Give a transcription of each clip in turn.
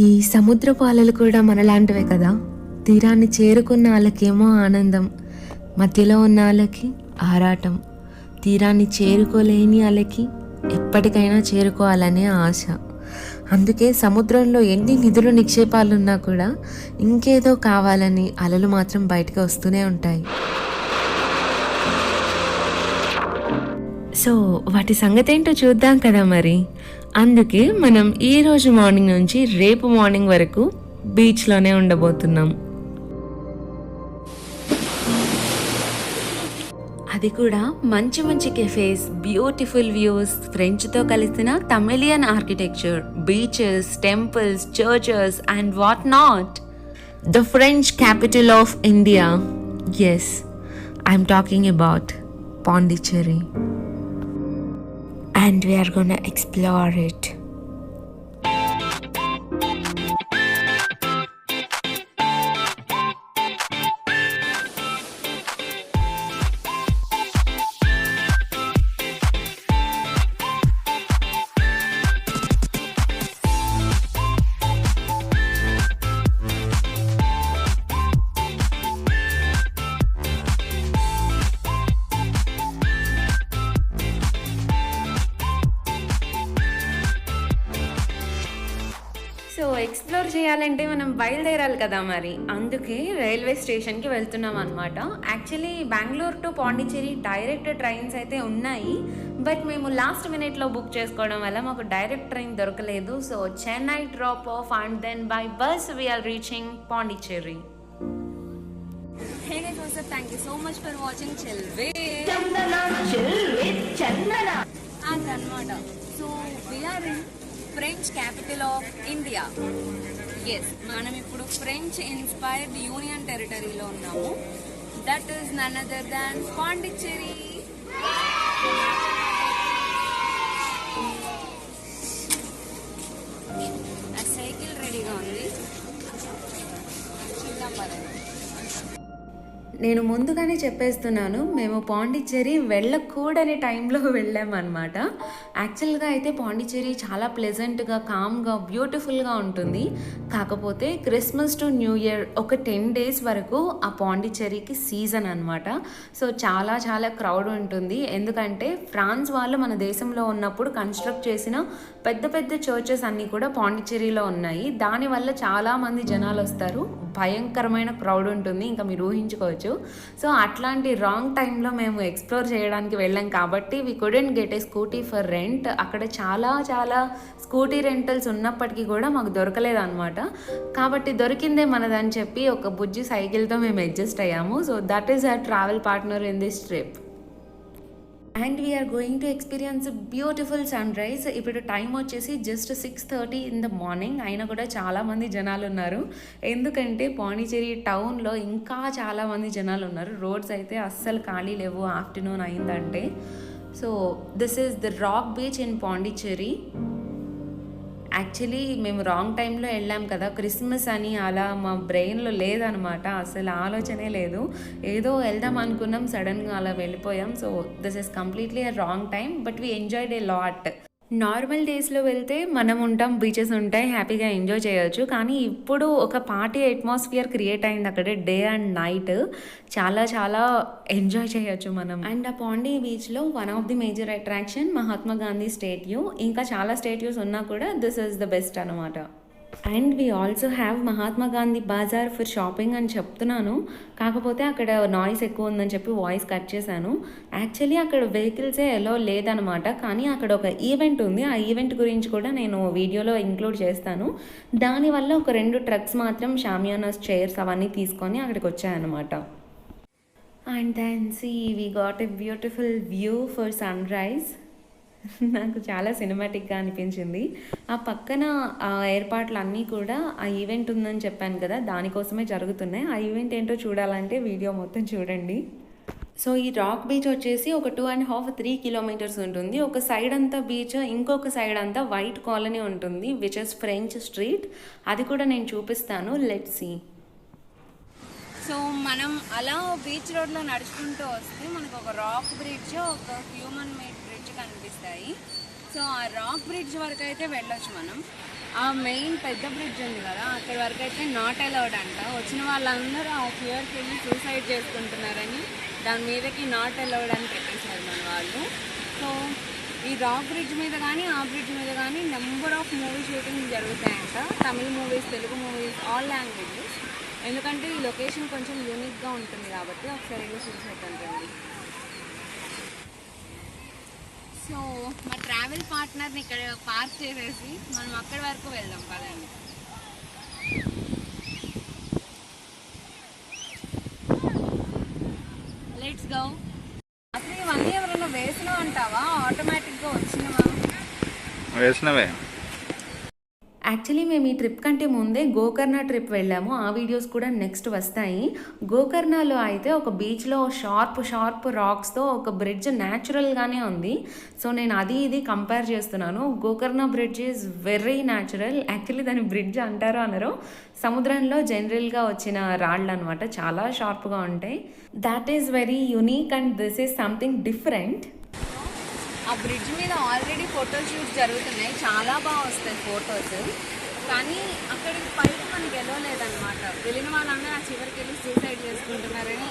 ఈ సముద్రపు అలలు కూడా మనలాంటివే కదా. తీరాన్ని చేరుకున్న వాళ్ళకేమో ఆనందం, మధ్యలో ఉన్న వాళ్ళకి ఆరాటం, తీరాన్ని చేరుకోలేని వాళ్ళకి ఎప్పటికైనా చేరుకోవాలనే ఆశ. అందుకే సముద్రంలో ఎన్ని నిధులు నిక్షేపాలున్నా కూడా ఇంకేదో కావాలని అలలు మాత్రం బయటకు వస్తూనే ఉంటాయి. సో వాటి సంగతి ఏంటో చూద్దాం కదా మరి. అందుకే మనం ఈరోజు మార్నింగ్ నుంచి రేపు మార్నింగ్ వరకు బీచ్లోనే ఉండబోతున్నాం. అది కూడా మంచి మంచి కెఫేస్, బ్యూటిఫుల్ వ్యూస్, ఫ్రెంచ్తో కలిసిన Tamilian architecture, beaches, temples, churches and what not. The French capital of India. Yes, I'm talking about Pondicherry. And we are gonna explore it. So explore చేయాలంటే మనం బయలుదేరాలి కదా మరి. అందుకే రైల్వే స్టేషన్కి వెళ్తున్నాం అనమాట. Actually Bengaluru to Pondicherry direct trains అయితే ఉన్నాయి, బట్ మేము లాస్ట్ మినిట్లో బుక్ చేసుకోవడం వల్ల మాకు డైరెక్ట్ ట్రైన్ దొరకలేదు. So Chennai drop off and then by bus we're reaching Pondicherry. Hey guys, what's up? Thank you so much for watching Chilve. Anamata. So we are in French capital of India. Yes, మనం ఇప్పుడు French inspired union టెరిటరీలో ఉన్నాము. That is none other than Pondicherry. ఆ cycle రెడీగా ఉంది, చూద్దాం పదండి. నేను ముందుగానే చెప్పేస్తున్నాను, మేము పాండిచ్చేరి వెళ్ళకూడని టైంలో వెళ్ళామన్నమాట. యాక్చువల్గా అయితే పాండిచ్చేరి చాలా ప్లెజెంట్గా, కామ్గా, బ్యూటిఫుల్గా ఉంటుంది. కాకపోతే క్రిస్మస్ టు న్యూ ఇయర్ ఒక 10 days వరకు ఆ పాండిచ్చేరికి సీజన్ అనమాట. సో చాలా చాలా క్రౌడ్ ఉంటుంది. ఎందుకంటే ఫ్రాన్స్ వాళ్ళు మన దేశంలో ఉన్నప్పుడు కన్స్ట్రక్ట్ చేసిన పెద్ద పెద్ద చర్చెస్ అన్నీ కూడా పాండిచ్చేరిలో ఉన్నాయి. దానివల్ల చాలామంది జనాలు వస్తారు, భయంకరమైన క్రౌడ్ ఉంటుంది, ఇంకా మీరు ఊహించుకోవచ్చు. సో అట్లాంటి రాంగ్ టైంలో మేము ఎక్స్ప్లోర్ చేయడానికి వెళ్ళాం కాబట్టి we couldn't get a scooty for rent. అక్కడ చాలా చాలా స్కూటీ రెంటల్స్ ఉన్నప్పటికీ కూడా మాకు దొరకలేదు అనమాట. కాబట్టి దొరికిందే మనదని చెప్పి ఒక బుజ్జి సైకిల్తో మేము అడ్జస్ట్ అయ్యాము. So that is our travel partner in this trip. And we're going to experience beautiful sunrise. ఇప్పుడు టైం వచ్చేసి జస్ట్ 6:30 in the morning. అయినా కూడా చాలామంది జనాలు ఉన్నారు, ఎందుకంటే పాండిచ్చేరి టౌన్లో ఇంకా చాలామంది జనాలు ఉన్నారు. రోడ్స్ అయితే అస్సలు ఖాళీ లేవు ఆఫ్టర్నూన్ అయిందంటే. So this is the rock beach in Pondicherry. Actually మేము రాంగ్ టైంలో వెళ్ళాం కదా, క్రిస్మస్ అని అలా మా బ్రెయిన్లో లేదనమాట, అసలు ఆలోచనే లేదు. ఏదో వెళ్దాం అనుకున్నాం, సడన్గా అలా వెళ్ళిపోయాం. So this is completely a wrong time, but we enjoyed a lot. Normal డేస్లో వెళ్తే మనం ఉంటాం, బీచెస్ ఉంటాయి, హ్యాపీగా ఎంజాయ్ చేయొచ్చు. కానీ ఇప్పుడు ఒక పార్టీ అట్మాస్ఫియర్ క్రియేట్ అయింది అక్కడ, డే అండ్ నైట్ చాలా చాలా ఎంజాయ్ చేయొచ్చు మనం. అండ్ ఆ పాండి బీచ్లో one of the major attraction Mahatma Gandhi statue. ఇంకా చాలా స్టాట్యూస్ ఉన్నా కూడా దిస్ ఈస్ ద బెస్ట్ అనమాట. And we also have Mahatma Gandhi బాజార్ for shopping అని చెప్తున్నాను, కాకపోతే అక్కడ నాయిస్ ఎక్కువ ఉందని చెప్పి వాయిస్ కట్ చేశాను. యాక్చువల్లీ అక్కడ వెహికల్సే ఎలో లేదనమాట, కానీ అక్కడ ఒక ఈవెంట్ ఉంది. ఆ ఈవెంట్ గురించి కూడా నేను వీడియోలో ఇంక్లూడ్ చేస్తాను. దానివల్ల ఒక 2 trucks మాత్రం షామియానాస్, చైర్స్ అవన్నీ తీసుకొని అక్కడికి వచ్చాయన్నమాట. And then see we got a beautiful view for sunrise. నాకు చాలా సినిమాటిక్గా అనిపించింది. ఆ పక్కన ఆ ఏర్పాట్లు అన్నీ కూడా ఆ ఈవెంట్ ఉందని చెప్పాను కదా, దానికోసమే జరుగుతున్నాయి. ఆ ఈవెంట్ ఏంటో చూడాలంటే వీడియో మొత్తం చూడండి. సో ఈ రాక్ బీచ్ వచ్చేసి ఒక 2.5-3 kilometers ఉంటుంది. ఒక సైడ్ అంతా బీచ్, ఇంకొక సైడ్ అంతా వైట్ కాలనీ ఉంటుంది, విచ్ ఇస్ ఫ్రెంచ్ స్ట్రీట్. అది కూడా నేను చూపిస్తాను, లెట్స్ సీ. సో మనం అలా బీచ్ రోడ్లో నడుచుకుంటూ వస్తే మనకు ఒక రాక్ బ్రిడ్జ్, ఒక హ్యూమన్ మేడ్ బ్రిడ్జ్ కనిపిస్తాయి. సో ఆ రాక్ బ్రిడ్జ్ వరకు అయితే వెళ్ళొచ్చు మనం. ఆ మెయిన్ పెద్ద బ్రిడ్జ్ ఉంది కదా, అక్కడి వరకు అయితే నాట్ అలౌడ్ అంట. వచ్చిన వాళ్ళందరూ ఆ చివరికి వెళ్ళి సూసైడ్ చేసుకుంటున్నారని దాని మీదకి నాట్ అలౌడ్ అని పెట్టేశారు మన వాళ్ళు. సో ఈ రాక్ బ్రిడ్జ్ మీద కానీ ఆ బ్రిడ్జ్ మీద కానీ నెంబర్ ఆఫ్ మూవీ షూటింగ్ జరుగుతాయంట. Tamil movies, Telugu movies, all languages. ఎందుకంటే ఈ లొకేషన్ కొంచెం యూనిక్గా ఉంటుంది కాబట్టి ఒకసారి వెళ్ళి చూసేటండి. సో మా ట్రావెల్ పార్ట్నర్ని ఇక్కడ పార్క్ చేసేసి మనం అక్కడి వరకు వెళ్దాం పదండి. Let's go. అసలు ఇవన్నీ ఎవరైనా వేసినావు అంటావా, ఆటోమేటిక్గా వచ్చినవా? వేసినవే. యాక్చువల్లీ మేము ఈ ట్రిప్ కంటే ముందే గోకర్ణ ట్రిప్ వెళ్ళాము. ఆ వీడియోస్ కూడా నెక్స్ట్ వస్తాయి. గోకర్ణలో అయితే ఒక బీచ్లో షార్ప్ రాక్స్తో ఒక బ్రిడ్జ్ న్యాచురల్గానే ఉంది. సో నేను అది ఇది కంపేర్ చేస్తున్నాను. Gokarna bridge is very natural. Actually దాని బ్రిడ్జ్ అంటారో అనరో, సముద్రంలో జనరల్గా వచ్చిన రాళ్ళు అనమాట, చాలా షార్ప్గా ఉంటాయి. That is very unique and this is something different. ఆ బ్రిడ్జ్ మీద ఆల్రెడీ ఫోటో షూట్స్ జరుగుతున్నాయి, చాలా బాగా వస్తాయి ఫొటోస్. కానీ అక్కడికి పైకి మనకి వెళ్ళలేదన్నమాట. వెళ్ళిన వాళ్ళందరూ ఆ చివరికి వెళ్ళి సూసైడ్ చేసుకుంటున్నారని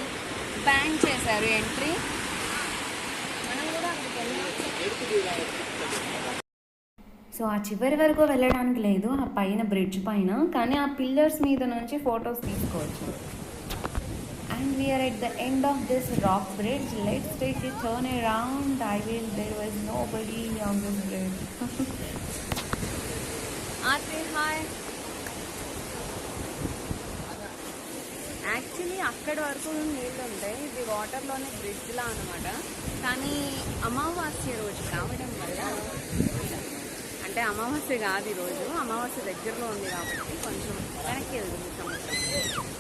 బ్యాన్ చేశారు ఎంట్రీ. మనం కూడా అక్కడికి వెళ్ళాం. సో ఆ చివరి వరకు వెళ్ళడానికి లేదు, ఆ పైన బ్రిడ్జ్ పైన, కానీ ఆ పిల్లర్స్ మీద నుంచి ఫొటోస్ తీసుకోవచ్చు. And we are at the end of this rock bridge. Let's take a turn around. There was nobody on this bridge. Aate hi. Actually అక్కడి వరకు నీళ్ళు ఉంటాయి, ఇది వాటర్లోనే బ్రిడ్జ్లా అనమాట. కానీ అమావాస్య రోజు కావడం వల్ల, అంటే అమావాస్య కాదు ఈరోజు, అమావాస్య దగ్గరలో ఉంది కాబట్టి కొంచెం వెనక్కి వెళ్తుంది సముద్రం.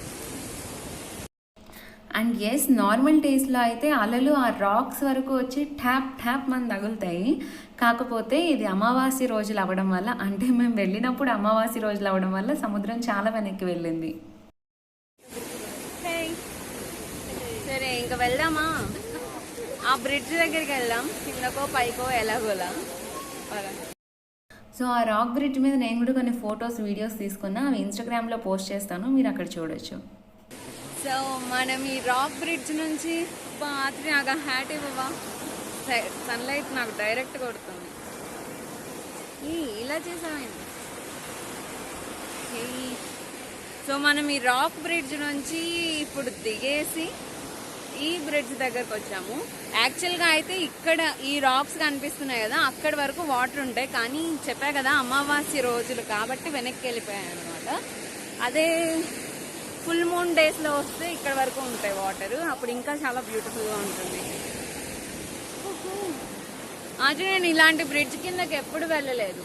అండ్ ఎస్, నార్మల్ డేస్లో అయితే అలలు ఆ రాక్స్ వరకు వచ్చి ట్యాప్ మన తగులుతాయి. కాకపోతే ఇది అమావాస్య రోజులు అవ్వడం వల్ల, అంటే మేము వెళ్ళినప్పుడు అమావాస్య రోజులు అవ్వడం వల్ల సముద్రం చాలా వెనక్కి వెళ్ళింది. సరే ఇంకా వెళ్దామా? ఆ బ్రిడ్జ్ దగ్గరికి వెళ్దాం, కిందకో పైకో ఎలాగోలా. సో ఆ రాక్ బ్రిడ్జ్ మీద నేను కూడా కొన్ని ఫొటోస్, వీడియోస్ తీసుకున్నా, అవి ఇన్స్టాగ్రామ్లో పోస్ట్ చేస్తాను, మీరు అక్కడ చూడొచ్చు. సో మనం ఈ రాక్ బ్రిడ్జ్ నుంచి రాత్రి నాకు హ్యాట్ ఇవ్వవా? సన్లైట్ నాకు డైరెక్ట్ కొడుతుంది. ఇలా చేసామైంది. సో మనం ఈ రాక్ బ్రిడ్జ్ నుంచి ఇప్పుడు దిగేసి ఈ బ్రిడ్జ్ దగ్గరకు వచ్చాము. యాక్చువల్గా అయితే ఇక్కడ ఈ రాక్స్ కనిపిస్తున్నాయి కదా, అక్కడి వరకు వాటర్ ఉంటాయి. కానీ చెప్పా కదా అమావాస్య రోజులు కాబట్టి వెనక్కి వెళ్ళిపోయాయి అనమాట. అదే ఫుల్ మూన్ డేస్లో వస్తే ఇక్కడ వరకు ఉంటాయి వాటర్, అప్పుడు ఇంకా చాలా బ్యూటిఫుల్గా ఉంటుంది. అదే నేను ఇలాంటి బ్రిడ్జ్ కిందకి ఎప్పుడు వెళ్ళలేదు.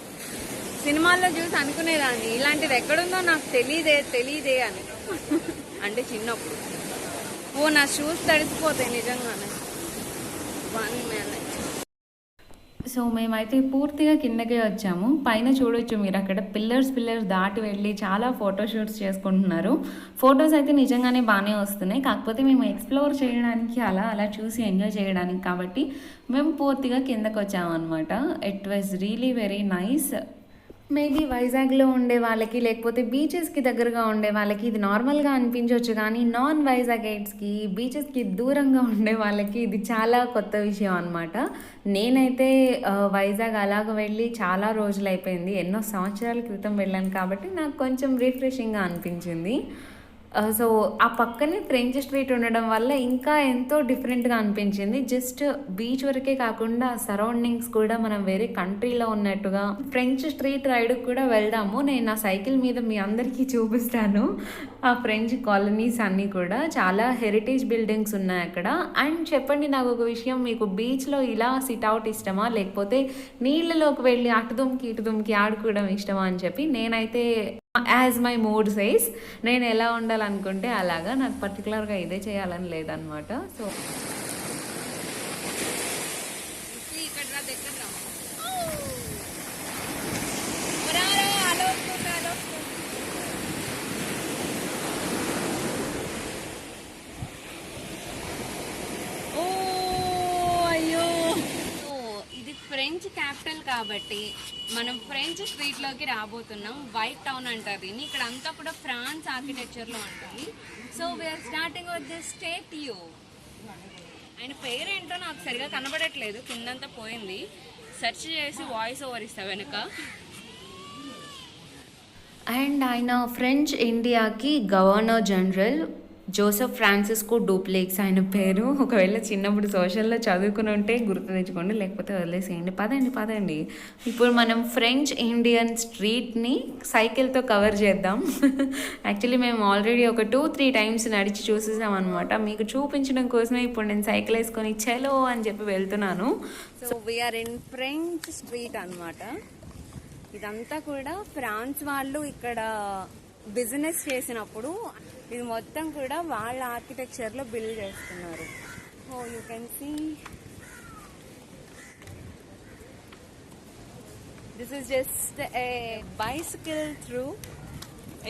సినిమాల్లో చూసి అనుకునేదాన్ని ఇలాంటిది ఎక్కడుందో నాకు తెలీదే అని. అంటే చిన్నప్పుడు. నా షూస్ తడిసిపోతాయి నిజంగానే. 1 minute. సో మేమైతే పూర్తిగా కిందకే వచ్చాము. పైన చూడొచ్చు మీరు, అక్కడ పిల్లర్స్ దాటి వెళ్ళి చాలా ఫోటోషూట్స్ చేసుకుంటున్నారు. ఫొటోస్ అయితే నిజంగానే బాగానే వస్తున్నాయి. కాకపోతే మేము ఎక్స్ప్లోర్ చేయడానికి అలా చూసి ఎంజాయ్ చేయడానికి కాబట్టి మేము పూర్తిగా కిందకు వచ్చాము అనమాట. It was really very nice. Maybe వైజాగ్లో ఉండే వాళ్ళకి, లేకపోతే బీచెస్కి దగ్గరగా ఉండే వాళ్ళకి ఇది నార్మల్గా అనిపించవచ్చు, కానీ నాన్ వైజాగైట్స్కి, బీచెస్కి దూరంగా ఉండే వాళ్ళకి ఇది చాలా కొత్త విషయం అనమాట. నేనైతే వైజాగ్ అలాగ వెళ్ళి చాలా రోజులు అయిపోయింది, ఎన్నో సంవత్సరాల క్రితం వెళ్ళాను కాబట్టి నాకు కొంచెం రిఫ్రెషింగ్గా అనిపించింది. సో ఆ పక్కనే ఫ్రెంచ్ స్ట్రీట్ ఉండడం వల్ల ఇంకా ఎంతో డిఫరెంట్గా అనిపించింది. జస్ట్ బీచ్ వరకే కాకుండా సరౌండింగ్స్ కూడా మనం వేరే కంట్రీలో ఉన్నట్టుగా. ఫ్రెంచ్ స్ట్రీట్ రైడ్కి కూడా వెళ్దాము, నేను నా సైకిల్ మీద మీ అందరికీ చూపిస్తాను. ఆ ఫ్రెంచ్ కాలనీస్ అన్నీ కూడా చాలా హెరిటేజ్ బిల్డింగ్స్ ఉన్నాయి అక్కడ. అండ్ చెప్పండి నాకు ఒక విషయం, మీకు బీచ్లో ఇలా సిట్అవుట్ ఇష్టమా, లేకపోతే నీళ్ళలోకి వెళ్ళి అటు దుమ్కి ఆడుకోవడం ఇష్టమా అని చెప్పి. నేనైతే యాజ్ మై మూడ్ సేస్, నేను ఎలా ఉండాలనుకుంటే అలాగా, నాకు పర్టికులర్గా ఇదే చేయాలని లేదనమాట. సో ఫ్రెంచ్ క్యాపిటల్ కాబట్టి మనం ఫ్రెంచ్ స్ట్రీట్లోకి రాబోతున్నాం. వైట్ టౌన్ అంటారు దీన్ని. ఇక్కడ అంతా కూడా ఫ్రాన్స్ ఆర్కిటెక్చర్లో ఉంటుంది. So we're starting with this statue. ఆయన పేరేంటో నాకు సరిగా కనబడట్లేదు, కిందంతా పోయింది. సెర్చ్ చేసి వాయిస్ ఓవర్ ఇస్తా వెనుక. అండ్ ఆయన ఫ్రెంచ్ ఇండియాకి governor general Joseph Francisco duplex ఆయన పేరు. ఒకవేళ చిన్నప్పుడు సోషల్లో చదువుకుని ఉంటే గుర్తు తెచ్చుకోండి, లేకపోతే వదిలేసేయండి. పదండి. ఇప్పుడు మనం ఫ్రెంచ్ ఇండియన్ స్ట్రీట్ని సైకిల్తో కవర్ చేద్దాం. యాక్చువల్లీ మేము ఆల్రెడీ ఒక 2-3 టైమ్స్ నడిచి చూసేసాం అనమాట. మీకు చూపించడం కోసమే ఇప్పుడు నేను సైకిల్ వేసుకొని చలో అని చెప్పి వెళ్తున్నాను. So we're in French street అనమాట. ఇదంతా కూడా ఫ్రాన్స్ వాళ్ళు ఇక్కడ బిజినెస్ చేసినప్పుడు ఇది మొత్తం కూడా వాళ్ళ ఆర్కిటెక్చర్లో బిల్డ్ చేస్తున్నారు. So you can see this is just a bicycle through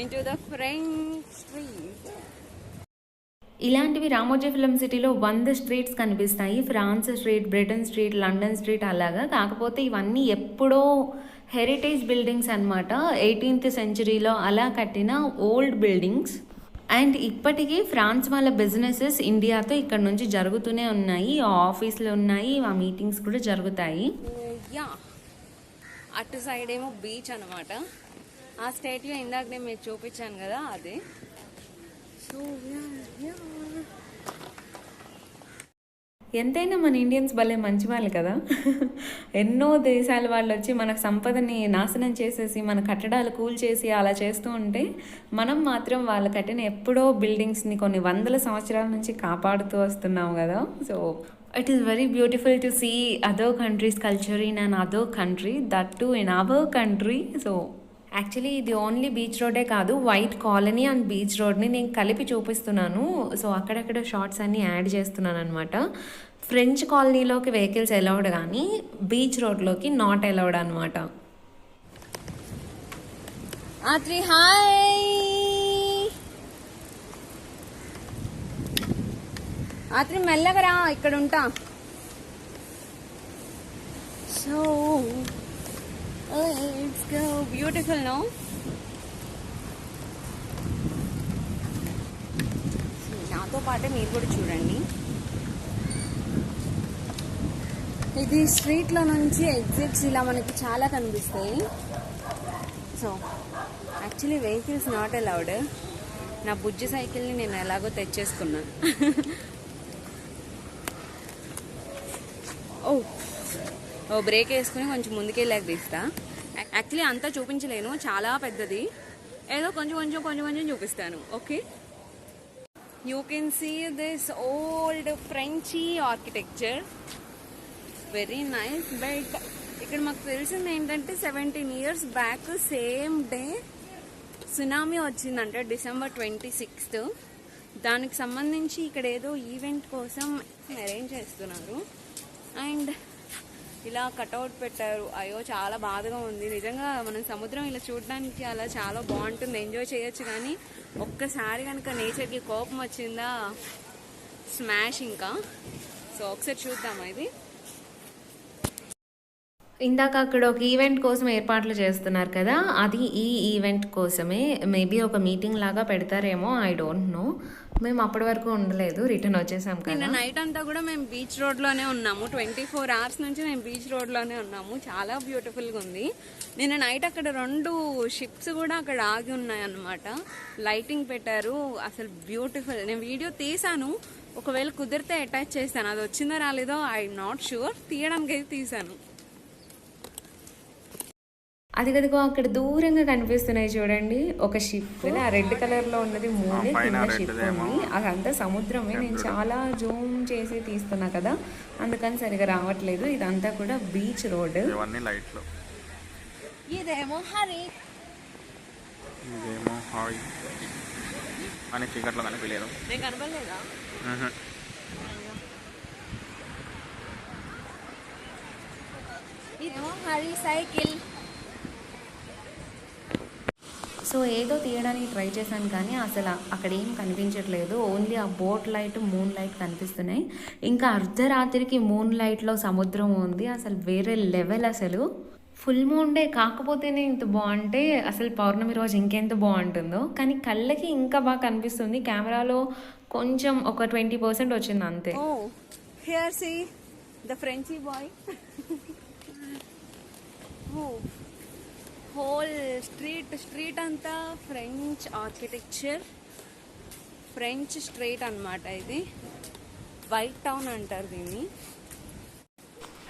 into the French street. ఇలాంటివి రామోజీ ఫిల్మ్ సిటీలో 100 స్ట్రీట్స్ కనిపిస్తాయి. France street, Britain street, London street అలాగా. కాకపోతే ఇవన్నీ ఎప్పుడో హెరిటేజ్ బిల్డింగ్స్ అనమాట. 18th సెంచరీలో అలా కట్టిన ఓల్డ్ బిల్డింగ్స్. అండ్ ఇప్పటికీ ఫ్రాన్స్ వాళ్ళ బిజినెసెస్ ఇండియాతో ఇక్కడ నుంచి జరుగుతూనే ఉన్నాయి. ఆఫీసులు ఉన్నాయి, ఆ మీటింగ్స్ కూడా జరుగుతాయి. యా, అటు సైడ్ ఏమో బీచ్ అనమాట. ఆ స్టాట్యూ ఇందాక నేను మీకు చూపించాను కదా, అదే. సో ఎంతైనా మన ఇండియన్స్ భలే మంచి వాళ్ళు కదా. ఎన్నో దేశాల వాళ్ళు వచ్చి మన సంపదని నాశనం చేసేసి మన కట్టడాలు కూల్చేసి అలా చేస్తూ ఉంటే మనం మాత్రం వాళ్ళు కట్టిన ఎప్పుడో బిల్డింగ్స్ని కొన్ని వందల సంవత్సరాల నుంచి కాపాడుతూ వస్తున్నాం కదా. So it is very beautiful to see other countries culture in another country, that too in our country. So actually ఇది ఓన్లీ బీచ్ రోడే కాదు, వైట్ కాలనీ అండ్ బీచ్ రోడ్ని నేను కలిపి చూపిస్తున్నాను. సో అక్కడక్కడ షార్ట్స్ అన్నీ యాడ్ చేస్తున్నాను అనమాట. ఫ్రెంచ్ కాలనీలోకి వెహికల్స్ అలౌడ్ కానీ బీచ్ రోడ్లోకి నాట్ అలౌడ్ అనమాట. ఆత్రి మెల్లగా రా, ఇక్కడ ఉంటా. So it's so beautiful, no? నాతో పాటే మీరు కూడా చూడండి. ఇది స్ట్రీట్లో నుంచి ఎగ్జిట్స్ ఇలా మనకి చాలా కనిపిస్తాయి. So actually vehicles not allowed. నా బుజ్జి సైకిల్ని నేను ఎలాగో తెచ్చేసుకున్నాను. ఓ బ్రేక్ వేసుకుని కొంచెం ముందుకెళ్ళాక తీస్తా. యాక్చువల్లీ అంతా చూపించలేను, చాలా పెద్దది. ఏదో కొంచెం చూపిస్తాను. Okay, you can see this old Frenchy architecture, very nice. But ఇక్కడ మాకు తెలిసింది ఏంటంటే 17 years back same day tsunami వచ్చిందంటే December 26th. దానికి సంబంధించి ఇక్కడ ఏదో ఈవెంట్ కోసం అరేంజ్ చేస్తున్నారు. అండ్ ఇలా కట్అవుట్ పెట్టారు. అయ్యో చాలా బాధగా ఉంది నిజంగా. మనం సముద్రం ఇలా చూడడానికి అలా చాలా బాగుంటుంది, ఎంజాయ్ చేయొచ్చు. కానీ ఒక్కసారి కనుక నేచర్కి కోపం వచ్చిందా స్మాష్ ఇంకా. సో ఒకసారి చూద్దామా ఇది. ఇందాక అక్కడ ఒక ఈవెంట్ కోసం ఏర్పాట్లు చేస్తున్నారు కదా, అది ఈ ఈవెంట్ కోసమే. మేబీ ఒక మీటింగ్ లాగా పెడతారేమో, ఐ డోంట్ నో. మేము అప్పటి వరకు ఉండలేదు, రిటర్న్ వచ్చేసాం కదా. నిన్న నైట్ అంతా కూడా మేము బీచ్ రోడ్లోనే ఉన్నాము. 24 hours నుంచి మేము బీచ్ రోడ్లోనే ఉన్నాము. చాలా బ్యూటిఫుల్గా ఉంది. నిన్న నైట్ అక్కడ 2 షిప్స్ కూడా అక్కడ ఆగి ఉన్నాయి అన్నమాట. లైటింగ్ పెట్టారు, అసలు బ్యూటిఫుల్. నేను వీడియో తీసాను, ఒకవేళ కుదిరితే అటాచ్ చేస్తాను. అది వచ్చిందో రాలేదో ఐ నాట్ షూర్. తీయడానికి అయితే తీసాను. అది కదిగో అక్కడ దూరంగా కనిపిస్తున్నాయి చూడండి ఒక షిప్. ఆ రెడ్ కలర్ లో ఉన్నది మూడే, కింద షిప్ ఉంది. అదంతా సముద్రమే. నేను చాలా జూమ్ చేసి తీస్తున్నా కదా, అందుకని సరిగా రావట్లేదు. ఇదంతా కూడా బీచ్ రోడ్. ఇదేమో హరి, ఇదేమో హాయ్ అని చీకట్లో కనిపించలేదు. నేను కనపడలేదా? ఇదేమో హరి సైకిల్. సో ఏదో తీయడానికి ట్రై చేశాను కానీ అసలు అక్కడ ఏం కనిపించట్లేదు. ఓన్లీ ఆ బోట్ లైట్, మూన్ లైట్ కనిపిస్తున్నాయి. ఇంకా అర్ధరాత్రికి మూన్ లైట్లో సముద్రం ఉంది, అసలు వేరే లెవెల్ అసలు. ఫుల్ మూన్ డే కాకపోతేనే ఇంత బాగుంటే అసలు పౌర్ణమి రోజు ఇంకెంత బాగుంటుందో. కానీ కళ్ళకి ఇంకా బాగా కనిపిస్తుంది. కెమెరాలో కొంచెం ఒక 20% వచ్చింది అంతే. Oh here see the Frenchy boy. Whole street అంతా ఫ్రెంచ్ ఆర్కిటెక్చర్, ఫ్రెంచ్ స్ట్రీట్ అన్నమాట. ఇది వైట్ టౌన్ అంటారు దీన్ని.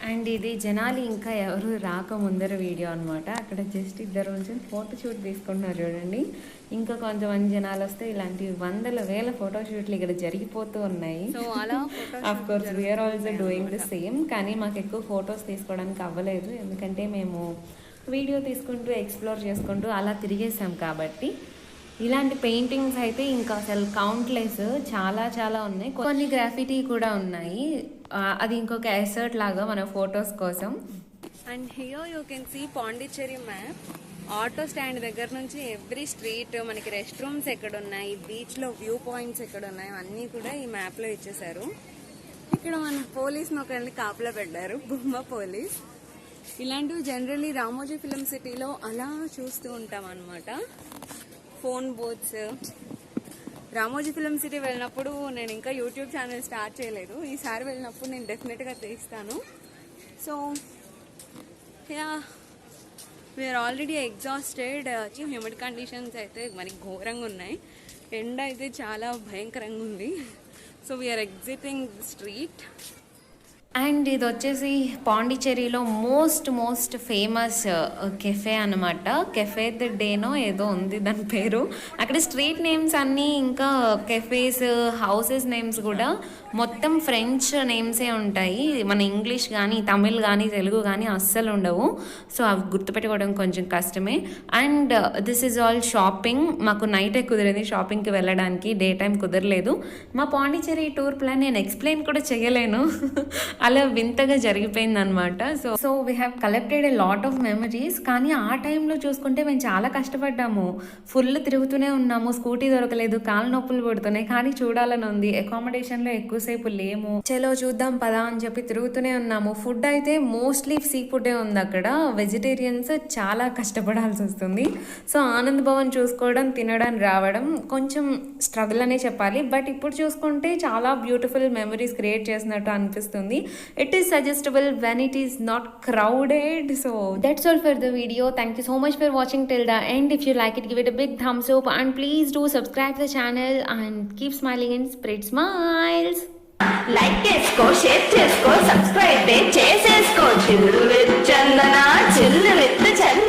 అండ్ ఇది జనాలు ఇంకా ఎవరు రాక ముందర వీడియో అనమాట. అక్కడ జస్ట్ ఇద్దరు నుంచి ఫోటో షూట్ తీసుకుంటున్నారు చూడండి. ఇంకా కొంతమంది జనాలు వస్తే ఇలాంటి వందల వేల ఫోటో షూట్లు ఇక్కడ జరిగిపోతూ ఉన్నాయి. సో అలా of course we're also doing the same. కానీ మాకు ఎక్కువ ఫొటోస్ తీసుకోవడానికి అవ్వలేదు, ఎందుకంటే మేము వీడియో తీసుకుంటూ ఎక్స్ప్లోర్ చేసుకుంటూ అలా తిరిగేసాం కాబట్టి. ఇలాంటి పెయింటింగ్స్ అయితే ఇంకా అసలు కౌంట్లెస్, చాలా చాలా ఉన్నాయి. కొన్ని గ్రాఫిటీ కూడా ఉన్నాయి. అది ఇంకొక ఎసర్ట్ లాగా మన ఫొటోస్ కోసం. And here you can see Pondicherry map. Auto stand దగ్గర నుంచి ఎవ్రీ స్ట్రీట్, మనకి రెస్ట్ రూమ్స్ ఎక్కడ ఉన్నాయి, బీచ్లో వ్యూ పాయింట్స్ ఎక్కడ ఉన్నాయి, అన్నీ కూడా ఈ మ్యాప్లో ఇచ్చేసారు. ఇక్కడ మన పోలీస్ని ఒకరిని కాపలా పెట్టారు, బొమ్మ పోలీస్. ఇలాంటివి జనరల్లీ రామోజీ ఫిలిం సిటీలో అలా చూస్తూ ఉంటాం అన్నమాట. Phone booths. Ramoji film city వెళ్ళినప్పుడు నేను ఇంకా యూట్యూబ్ ఛానల్ స్టార్ట్ చేయలేదు. ఈసారి వెళ్ళినప్పుడు నేను డెఫినెట్గా తీస్తాను. So yeah, we're already exhausted. Humid conditions అయితే మరి ఘోరంగా ఉన్నాయి. ఎండ అయితే చాలా భయంకరంగా ఉంది. So we're exiting street. And ఇది వచ్చేసి పాండిచ్చేరిలో మోస్ట్ ఫేమస్ కెఫే అనమాట. కెఫే ద డేనో ఏదో ఉంది దాని పేరు. అక్కడ స్ట్రీట్ నేమ్స్ అన్నీ, ఇంకా కెఫేస్, హౌసెస్ నేమ్స్ కూడా మొత్తం ఫ్రెంచ్ నేమ్సే ఉంటాయి. మన ఇంగ్లీష్ కానీ, తమిళ్ కానీ, తెలుగు కానీ అస్సలు ఉండవు. సో అవి గుర్తుపెట్టుకోవడం కొంచెం కష్టమే. And this is all shopping. మాకు నైటే కుదిరింది షాపింగ్కి వెళ్ళడానికి, డే టైం కుదరలేదు. మా పాండిచ్చేరి టూర్ ప్లాన్ నేను ఎక్స్ప్లెయిన్ కూడా చేయలేను, అలా వింతగా జరిగిపోయింది అనమాట. So we have collected a lot of memories. కానీ ఆ టైంలో చూసుకుంటే మేము చాలా కష్టపడ్డాము. ఫుల్ తిరుగుతూనే ఉన్నాము, స్కూటీ దొరకలేదు, కాళ్ళు నొప్పులు పడుతున్నాయి. కానీ చూడాలని ఉంది. అకామిడేషన్లో ఎక్కువసేపు లేము. చలో చూద్దాం పదా అని చెప్పి తిరుగుతూనే ఉన్నాము. ఫుడ్ అయితే మోస్ట్లీ సీ ఫుడ్డే ఉంది అక్కడ. వెజిటేరియన్స్ చాలా కష్టపడాల్సి వస్తుంది. సో ఆనంద్ భవన్ చూసుకోవడం, తినడం, రావడం కొంచెం స్ట్రగుల్ అనే చెప్పాలి. బట్ ఇప్పుడు చూసుకుంటే చాలా బ్యూటిఫుల్ మెమరీస్ క్రియేట్ చేసినట్టు అనిపిస్తుంది. It is suggestible when it is not crowded. So that's all for the video. Thank you so much for watching till the end. If you like it, give it a big thumbs up and please do subscribe to the channel and keep smiling and spread smiles. Like చేసుకో, share చేసుకో, subscribe చేసేసుకో. చిల్లు చందన చిల్లు చందన.